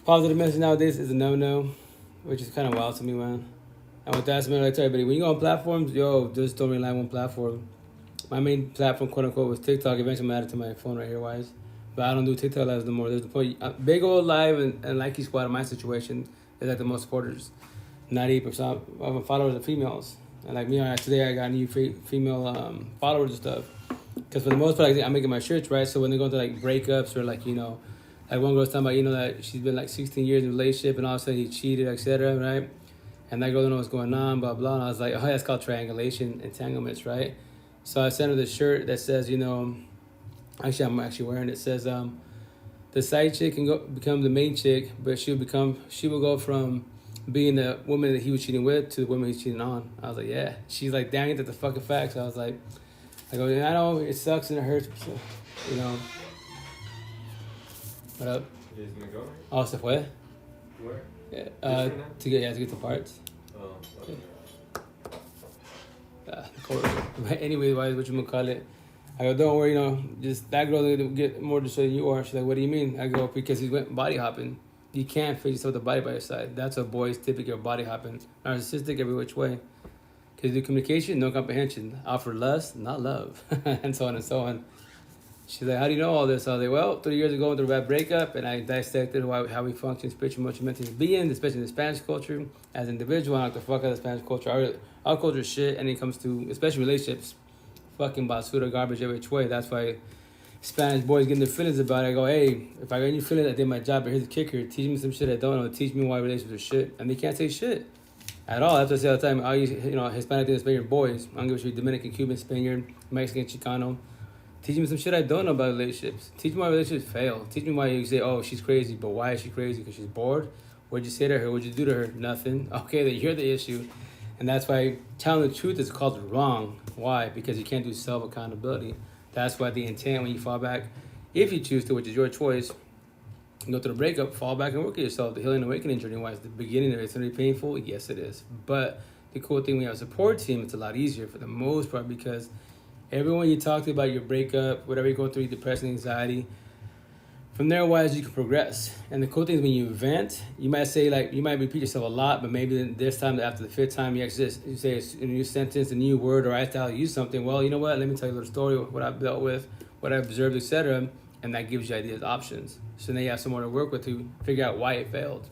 Positive message nowadays is a no-no, which is kind of wild to me, man. And with that, I tell everybody, when you go on platforms, just don't rely on one platform. My main platform, quote unquote, was TikTok. Eventually, I added to my phone right here, wise. But I don't do TikTok lives no more. There's the point. Big old live and likey squad in my situation is like the most supporters. 98% of my followers are females. And like me, today I got new female followers and stuff. Because for the most part, I'm making my shirts, right? So when they go into like breakups or like, like one girl's talking about, that she's been like 16 years in a relationship and all of a sudden he cheated, etc., right? And that girl don't know what's going on, blah, blah. And I was like, oh, that's called triangulation, entanglements, right? So I sent her the shirt that says, actually, I'm actually wearing it. It says, the side chick can become the main chick, but she will go from being the woman that he was cheating with to the woman he's cheating on. I was like, yeah. She's like, dang it, that's the fucking facts. I was like, I know it sucks and it hurts, but, What up? You guys gonna go? Oh, se fue? Where? Yeah, to get the parts. Oh, okay. Anyway, what you gonna call it? I go, don't worry, just that girl gonna get more destroyed than you are. She's like, what do you mean? I go, because he went body hopping. You can't fix yourself with the body by your side. That's what boys typically are, body hopping. Narcissistic every which way. Because the communication, no comprehension. Offer lust, not love. And so on and so on. She's like, how do you know all this? I was like, well, 3 years ago, through a bad breakup, and I dissected how we function spiritually, emotionally, mentally, being, especially in the Spanish culture. As an individual, I knock the fuck out of the Spanish culture. Our culture is shit, and it comes to, especially relationships, fucking basura, garbage every which way. That's why Spanish boys getting their feelings about it. I go, hey, if I got any feelings, I did my job, but here's the kicker. Teach me some shit I don't know. Teach me why relationships are shit. And they can't say shit at all. That's what I say all the time. All you, Hispanic and Spaniard boys. I don't give a shit. Dominican, Cuban, Spaniard, Mexican, Chicano. Teach me some shit I don't know about relationships. Teach me why relationships fail. Teach me why you say, oh, she's crazy. But why is she crazy? Because she's bored? What'd you say to her? What'd you do to her? Nothing. Okay, then you're the issue. And that's why telling the truth is called wrong. Why? Because you can't do self-accountability. That's why the intent when you fall back, if you choose to, which is your choice, go through the breakup, fall back and work at yourself. The healing and awakening journey, wise, the beginning of it's going to be painful. Yes, it is. But the cool thing, when you have a support team, it's a lot easier for the most part because everyone you talk to about your breakup, whatever you're going through, depression, anxiety, from there, wise, you can progress. And the cool thing is when you vent, you might say, you might repeat yourself a lot, but maybe this time, after the fifth time, you say a new sentence, a new word, or I tell you something. Well, you know what? Let me tell you a little story of what I've dealt with, what I've observed, etc. And that gives you ideas, options. So then you have someone to work with to figure out why it failed.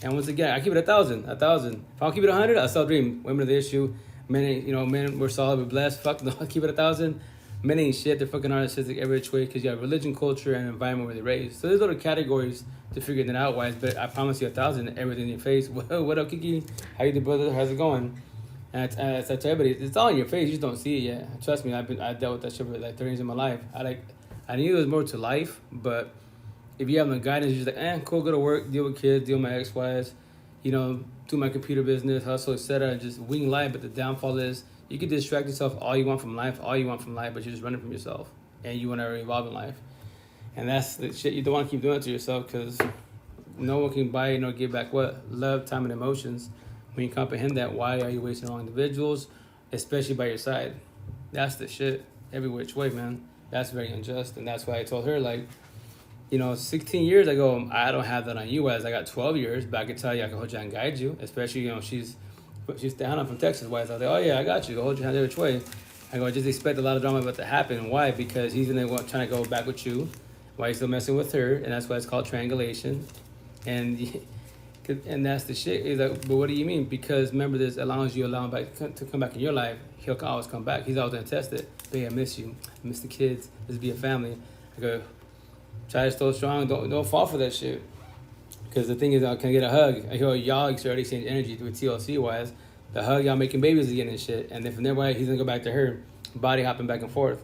And once again, I keep it 1,000. If I don't keep it 100, I still dream. Women are the issue. Men, we're solid, we're blessed. Fuck, no, I keep it 1,000. Men ain't shit. They're fucking narcissistic every which way because you have religion, culture, and environment where they're raised. So there's other categories to figure that out, wise. But I promise you 1,000, everything in your face. What up, Kiki? How you doing, brother? How's it going? And I tell everybody, it's all in your face. You just don't see it yet. Trust me, I dealt with that shit for like 30 years of my life. I knew there was more to life, but if you have no guidance, you're just like, cool, go to work, deal with kids, deal with my ex-wives, do my computer business, hustle, etc. Just wing life. But the downfall is, you can distract yourself all you want from life, but you're just running from yourself, and you want to evolve in life. And that's the shit you don't want to keep doing it to yourself because no one can buy nor give back what? Love, time, and emotions. When you comprehend that, why are you wasting on individuals, especially by your side? That's the shit every which way, man. That's very unjust, and that's why I told her, 16 years ago, I don't have that on you as I got 12 years, but I can tell you, I can hold you and guide you, especially, she's down. I'm from Texas. Why? So I was like, oh yeah, I got you. I'll hold your hand every which way. I go, I just expect a lot of drama about to happen. Why? Because he's trying to go back with you. Why he's still messing with her, and that's why it's called triangulation. And that's the shit. He's like, but what do you mean? Because remember, this allows you him back to come back in your life. He'll always come back. He's always gonna test it. Hey, I miss you. I miss the kids. Let's be a family. I go, try to stay strong. Don't fall for that shit. Because the thing is, can I get a hug? I hear y'all already exchange energy with TLC wise. The hug, y'all making babies again and shit. And then from there, he's gonna go back to her, body hopping back and forth.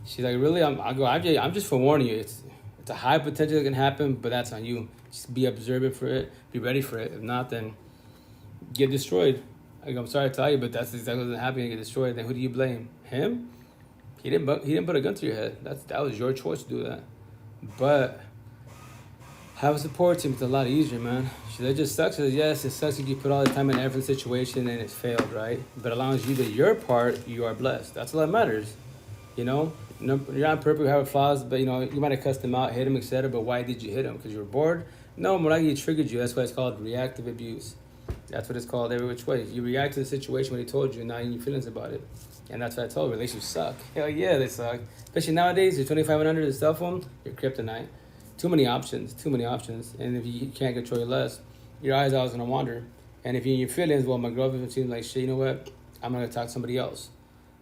She's like, really? I'm just forewarning you. It's a high potential that can happen, but that's on you. Just be observant for it. Be ready for it. If not, then get destroyed. I'm sorry to tell you, but that's exactly what's happening. Get destroyed. Then who do you blame? Him? He didn't put a gun to your head. That was your choice to do that. But have a support team. It's a lot easier, man. That just sucks. Yes, it sucks if you put all the time and effort in a situation and it's failed, right? But as long as you did your part, you are blessed. That's all that matters. Now You're not perfect, you have flaws, but you might have cussed them out, hit them, etc. But why did you hit them? Because you were bored? No, more likely he triggered you. That's why it's called reactive abuse. That's what it's called every which way. You react to the situation when he told you, and now you have feelings about it. And that's what I told her. Relationships suck. Hell yeah, they suck. Especially nowadays, you're 2500, the cell phone, your kryptonite. Too many options. And if you can't control your lust, your eyes always gonna wander. And if you're in your feelings, well, my girlfriend seems like shit. You know what? I'm gonna talk to somebody else.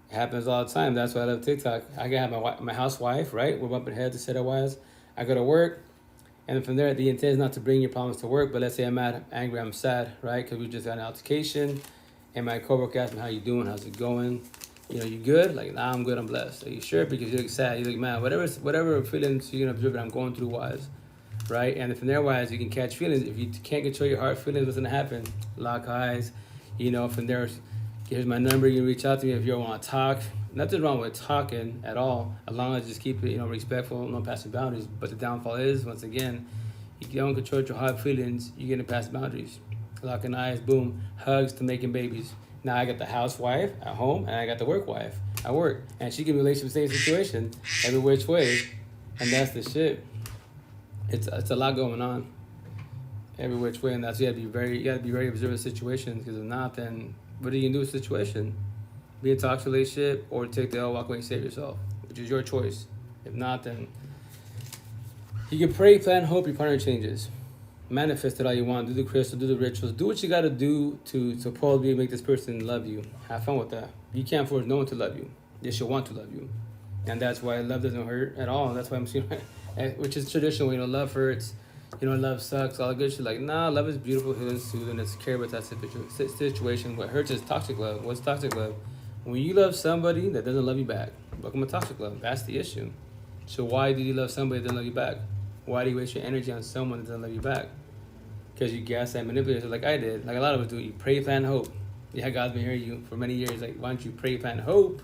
It happens all the time. That's why I love TikTok. I can have my housewife, right? We're bumping heads instead of wise. I go to work, and from there, the intent is not to bring your problems to work. But let's say I'm mad, angry, I'm sad, right? Because we just got an altercation, and my coworker asked me, "How you doing? How's it going? You good?" Like, nah, I'm good. I'm blessed. Are you sure? Because you look sad. You look mad. Whatever feelings you can observe that I'm going through, wise, right? And from there, wise, you can catch feelings. If you can't control your heart feelings, what's gonna happen? Lock eyes. From there. Here's my number. You can reach out to me if you want to talk. Nothing wrong with talking at all, as long as you just keep it, respectful, no passing boundaries. But the downfall is, once again, you don't control your heart feelings, you're gonna pass boundaries. Locking eyes, boom, hugs to making babies. Now I got the housewife at home, and I got the work wife at work, and she can relate to the same situation every which way, and that's the shit. It's a lot going on every which way, and that's you gotta be very observant of situations, because if not, then what are you gonna do with the situation? Be in a toxic relationship or take the L, walk away and save yourself, which is your choice. If not, then you can pray, plan, hope your partner changes. Manifest it all you want. Do the crystal, do the rituals. Do what you got to do to supposedly make this person love you. Have fun with that. You can't force no one to love you. They should want to love you. And that's why love doesn't hurt at all. That's why I'm seeing, which is traditional. Love hurts. Love sucks. All the good shit. Like, nah, love is beautiful, healing, soothing. It's care about that situation. What hurts is toxic love. What's toxic love? When you love somebody that doesn't love you back. Welcome to toxic love. That's the issue. So why do you love somebody that doesn't love you back? Why do you waste your energy on someone that doesn't love you back? Because you gaslight, manipulate, like I did. Like a lot of us do. You pray, plan, hope. Yeah, God's been hearing you for many years. Like, why don't you pray, plan, hope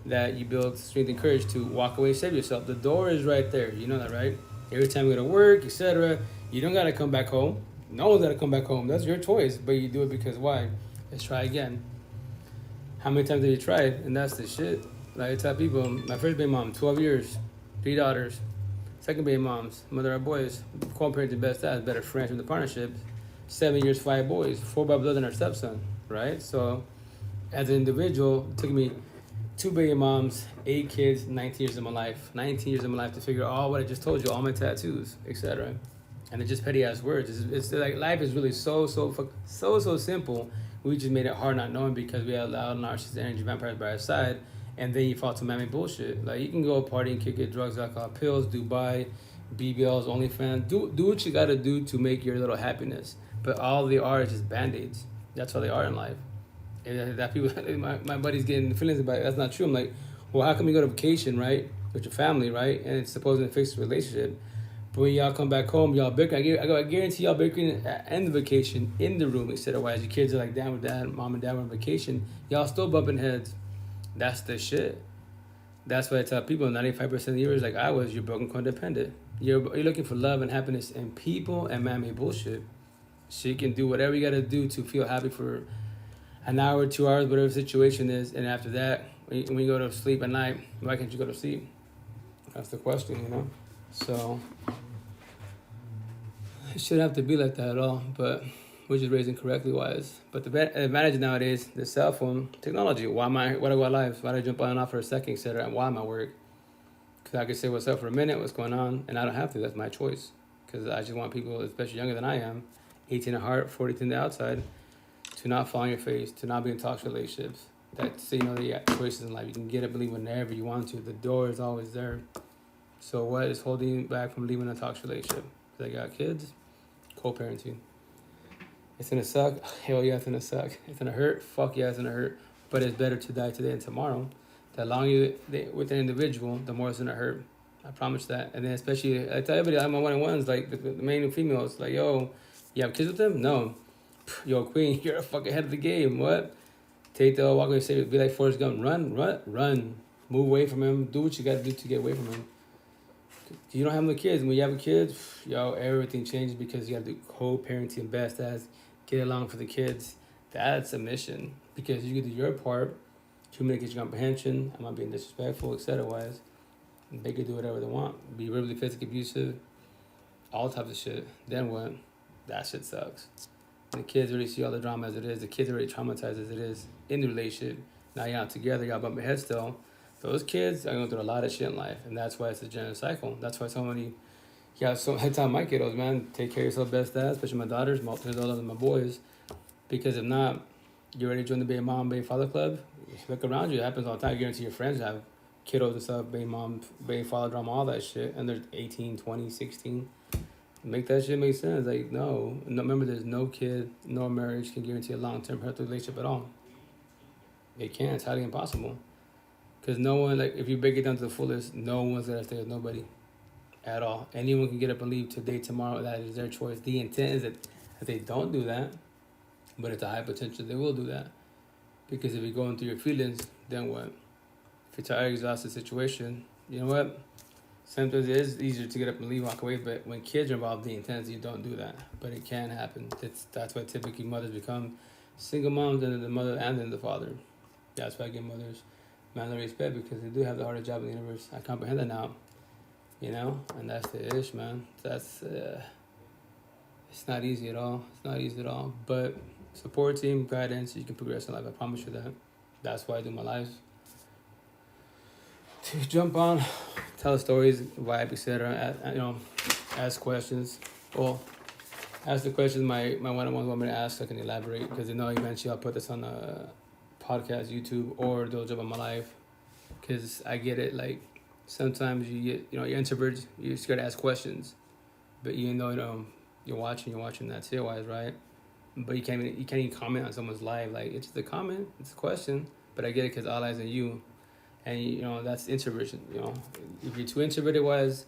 that you build strength and courage to walk away, save yourself. The door is right there. You know that, right? Every time you go to work, etc., you don't got to come back home. No one's got to come back home. That's your choice. But you do it because why? Let's try again. How many times have you tried? And that's the shit. Like I tell people, my first baby mom, 12 years, 3 daughters. Second baby moms, mother of boys, co-parenting best as, better friends with the partnership. 7 years, 5 boys, 4 by blood and our stepson, right? So as an individual, it took me 2 baby moms, 8 kids, 19 years of my life. 19 years of my life to figure out all what I just told you, all my tattoos, etc. And it's just petty ass words. It's like life is really so simple. We just made it hard not knowing because we allowed narcissist energy vampires by our side. And then you fall to mammy bullshit. Like, you can go party and kick it, drugs, alcohol, pills, Dubai, BBLs, OnlyFans. Do what you got to do to make your little happiness. But all they are is just band-aids. That's all they are in life. And that people, my buddy's getting feelings about it. That's not true. I'm like, well, how come you go to vacation, right, with your family, right, and it's supposed to fix the relationship? But when y'all come back home, y'all bicker. I guarantee y'all bickering at the end of vacation in the room instead of why your kids are like, damn, with dad, mom and dad were on vacation. Y'all still bumping heads. That's the shit. That's why I tell people 95% of years, like I was, you're broken codependent. You're looking for love and happiness in people and man-made bullshit. So you can do whatever you got to do to feel happy for an hour, 2 hours, whatever the situation is. And after that, when you go to sleep at night, why can't you go to sleep? That's the question, So it shouldn't have to be like that at all, but we're just raising correctly wise. But the advantage nowadays, the cell phone technology. Why do I go live? Why do I jump on and off for a second, etc.? And why am I work? Because I can say what's up for a minute, what's going on, and I don't have to. That's my choice. Because I just want people, especially younger than I am, 18 at heart, 42 in the outside, to not fall on your face, to not be in toxic relationships. That's, you got choices in life. You can get up and leave whenever you want to. The door is always there. So what is holding you back from leaving a toxic relationship? Because I got kids, co-parenting. It's gonna suck. Hell yeah, it's gonna suck. It's gonna hurt. Fuck yeah, it's gonna hurt. But it's better to die today and tomorrow. The longer you with an individual, the more it's gonna hurt. I promise that. And then especially, I tell everybody, I'm my one-on-ones, like the main and females, like, yo, you have kids with them? No. Yo, queen, you're a fucking head of the game. What? Take the walk away, say, be like Forrest Gump. Run. Move away from him. Do what you gotta do to get away from him. You don't have no kids. When you have a kid, everything changes because you got to do co-parenting best as get along for the kids. That's a mission because you can do your part, communication comprehension. I'm not being disrespectful, etc. Wise, They could do whatever they want. Be verbally, physically abusive, all types of shit. Then what? That shit sucks. The kids already see all the drama as it is. The kids already traumatized as it is in the relationship. Now you're not together, you got bumping heads still. Those kids are going through a lot of shit in life, and that's why it's a general cycle. That's why so many, I tell my kiddos, man, take care of yourself best as, especially my daughters, my older than my boys, because if not, you already joined the baby mom, baby father club. Look around you, it happens all the time. I guarantee your friends have kiddos and stuff, baby mom, baby father drama, all that shit, and they're 18, 20, 16. Make that shit make sense. Like, no, remember, there's no kid, no marriage can guarantee a long-term healthy relationship at all. It can't. It's highly impossible. Because no one, like, if you break it down to the fullest, no one's going to stay with nobody at all. Anyone can get up and leave today, tomorrow. That is their choice. The intent is that they don't do that, but it's a high potential they will do that. Because if you're going through your feelings, then what? If it's an exhausted situation, you know what? Sometimes it is easier to get up and leave, walk away, but when kids are involved, the intent is you don't do that. But it can happen. That's why typically mothers become single moms, and then the mother and then the father. That's why I give mothers manly respect, because they do have the hardest job in the universe. I comprehend that now, and that's the ish, man. That's it's not easy at all. It's not easy at all. But support team, guidance, you can progress in life. I promise you that. That's why I do my lives. To jump on, tell stories, vibe, etc. Ask questions. Well, ask the questions my one-on-ones want me to ask, so I can elaborate, because they know eventually I'll put this on a podcast, YouTube, or they'll jump on my live. Because I get it, like, sometimes you get, you're introverts, you're scared to ask questions. But even though, you're watching, that's it wise, right? But you can't even comment on someone's live. Like, it's just a comment, it's a question. But I get it, because all eyes on you. And, that's introversion, If you're too introverted wise,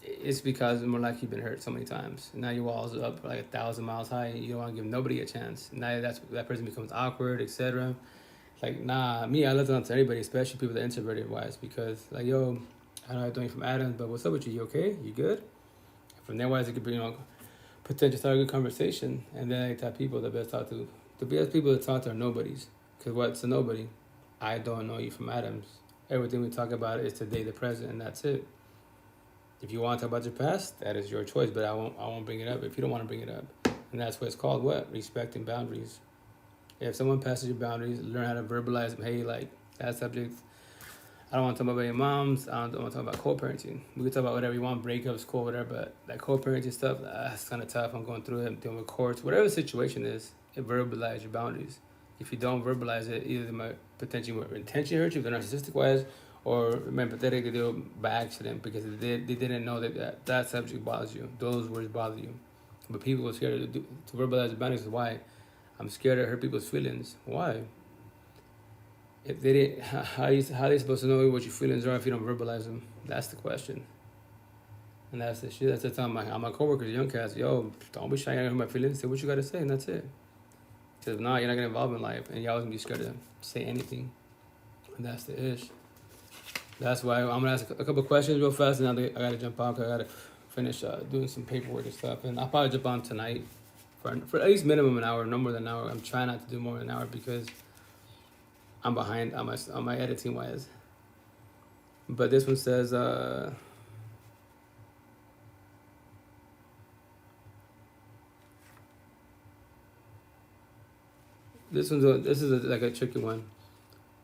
it's because more likely you've been hurt so many times. And now your walls are up like 1,000 miles high. You don't want to give nobody a chance. Now that person becomes awkward, etc. Like, nah, I left it on to anybody, especially people that are introverted wise, because, like, yo, I know I'm doing from Adams, but what's up with you? You okay? You good? From there wise, it could be, potential start a good conversation. And then I tell people the best people to talk to are nobodies. Because what's a nobody? I don't know you from Adams. Everything we talk about is today, the present, and that's it. If you want to talk about your past, that is your choice, but I won't bring it up if you don't want to bring it up. And that's what it's called, what? Respecting boundaries. If someone passes your boundaries, learn how to verbalize them. Hey, like, that subject, I don't want to talk about your moms. I don't want to talk about co-parenting. We can talk about whatever you want, breakups, cool, whatever, but that co-parenting stuff, that's kind of tough. I'm going through it. I'm dealing with courts. Whatever the situation is, verbalize your boundaries. If you don't verbalize it, either they might potentially intentionally hurt you if they're narcissistic wise, or empathetic, they do it by accident because they didn't know that subject bothers you. Those words bother you. But people are scared to verbalize the boundaries. Why? I'm scared to hurt people's feelings. Why? If they didn't, how are they supposed to know what your feelings are if you don't verbalize them? That's the question. And that's the shit. That's the time my coworkers, young cats, yo, don't be shy to hurt my feelings. Say what you got to say, and that's it. Because if not, you're not going to involve in life, and you're always going to be scared to say anything. And that's the ish. That's why I'm going to ask a couple questions real fast, and I got to jump out because I got to finish doing some paperwork and stuff. And I'll probably jump on tonight for at least minimum an hour, no more than an hour. I'm trying not to do more than an hour because I'm behind on my editing wise. But this one says, this is like a tricky one.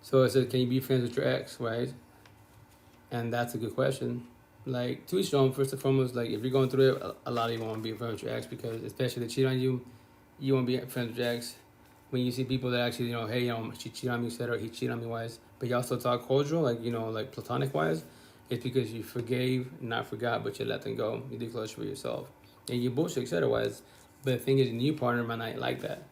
So it says, can you be friends with your ex, right? And that's a good question. Like, to each their own, first and foremost, like, if you're going through it, a lot of you want to be friends with your ex because, especially if they cheat on you, you want to be friends with your ex. When you see people that actually, hey, she cheated on me, etc., or he cheated on me wise, but y'all still talk cordial, like, like platonic wise, it's because you forgave, not forgot, but you let them go. You do closure for yourself. And you bullshit, etc. wise. But the thing is, your new partner might not like that.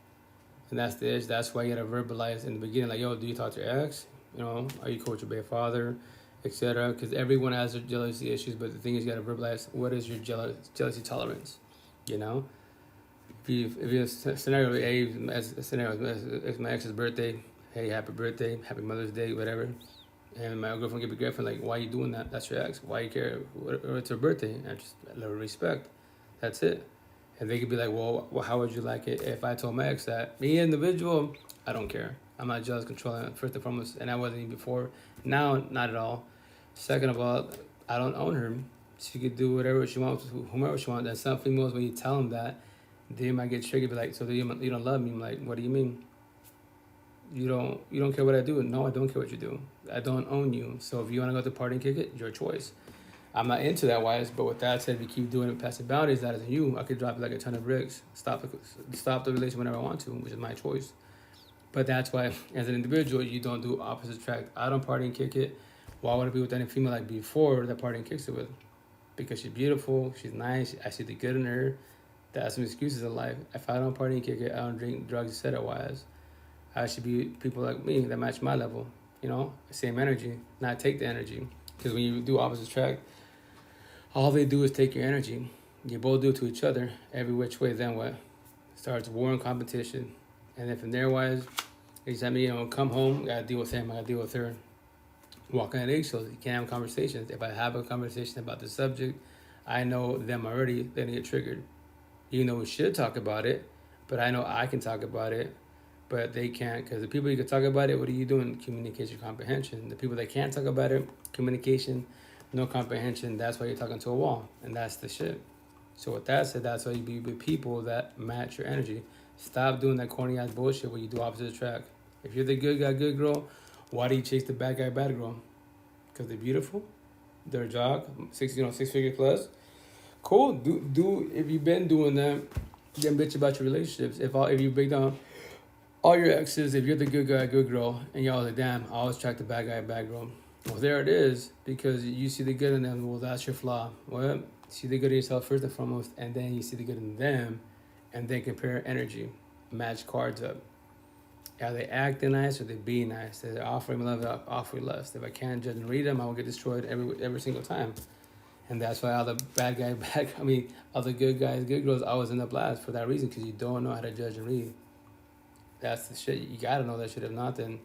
And that's the issue. That's why you gotta verbalize in the beginning, like, yo, do you talk to your ex? Are you cool with your baby father, etc.? Because everyone has their jealousy issues, but the thing is, you gotta verbalize what is your jealousy tolerance. If you scenario A, as a scenario, it's my ex's birthday. Hey, happy birthday, happy Mother's Day, whatever. And my girlfriend give me girlfriend, like, why are you doing that? That's your ex. Why you care? It's her birthday. And just a little respect. That's it. And they could be like, well, how would you like it if I told my ex that? Me, individual, I don't care. I'm not jealous, controlling, first and foremost, and I wasn't even before. Now, not at all. Second of all, I don't own her. She could do whatever she wants, whomever she wants. And some females, when you tell them that, they might get triggered, be like, so you don't love me? I'm like, what do you mean? You don't care what I do? No, I don't care what you do. I don't own you. So if you want to go to the party and kick it, your choice. I'm not into that wise, but with that said, if you keep doing it past the boundaries, that is you. I could drop it like a ton of bricks, stop the relation whenever I want to, which is my choice. But that's why, as an individual, you don't do opposite attract. I don't party and kick it. Why would I be with any female like before that party and kicks it with? Because she's beautiful, she's nice, I see the good in her. That's some excuses in life. If I don't party and kick it, I don't drink drugs, etc. wise. I should be people like me that match my level, same energy, not take the energy. Because when you do opposite attract, all they do is take your energy. You both do it to each other, every which way. Then what? Starts war and competition. And then from there wise, they just have me, come home, gotta deal with him, I gotta deal with her. Walking on eggshells, you can't have conversations. If I have a conversation about the subject, I know them already, they're gonna get triggered. Even though we should talk about it, but I know I can talk about it, but they can't, because the people you can talk about it, what are you doing? Communication, comprehension. The people that can't talk about it, communication, no comprehension, that's why you're talking to a wall, and that's the shit. So with that said, that's why you be with people that match your energy. Stop doing that corny ass bullshit where you do opposite attract. If you're the good guy, good girl, why do you chase the bad guy, bad girl? Because they're beautiful, they're a job, 6 figure plus. Cool. Do if you've been doing that, then bitch about your relationships. If you break down all your exes, if you're the good guy, good girl, and y'all like, damn, I always attract the bad guy, bad girl. Well, there it is, because you see the good in them. Well, that's your flaw. Well, see the good in yourself first and foremost, and then you see the good in them, and then compare energy, match cards up. Are they acting nice or they being nice? Are they offering me love or offering lust? If I can't judge and read them, I will get destroyed every single time. And that's why all the all the good guys, good girls always end up last for that reason, because you don't know how to judge and read. That's the shit. You gotta know that shit. If not, then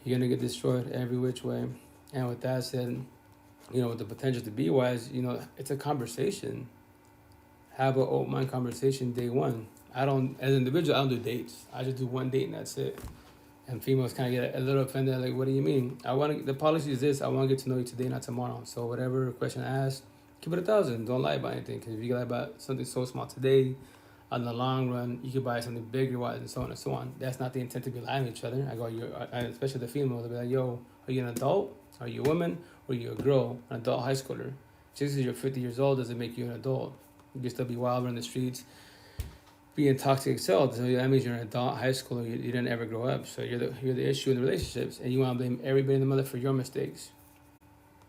you're gonna get destroyed every which way. And with that said, with the potential to be wise, it's a conversation. Have an open mind conversation day one. As an individual, I don't do dates. I just do one date and that's it. And females kind of get a little offended, like, what do you mean? The policy is this, I want to get to know you today, not tomorrow. So whatever question I ask, keep it 1,000. Don't lie about anything. Because if you lie about something so small today, on the long run, you could buy something bigger, and so on and so on. That's not the intent to be lying to each other. Especially the females, they'll be like, yo, are you an adult? Are you a woman? Or are you a girl, an adult high schooler? Just because you're 50 years old doesn't make you an adult. You can still be wild in the streets, being toxic excelled. So that means you're an adult high schooler. You didn't ever grow up. So you're the issue in the relationships, and you want to blame everybody in the mother for your mistakes.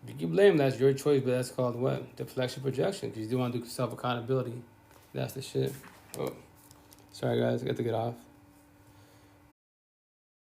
If you blame, that's your choice, but that's called what? Deflection projection, because you do want to do self accountability. That's the shit. Oh, sorry guys, I got to get off.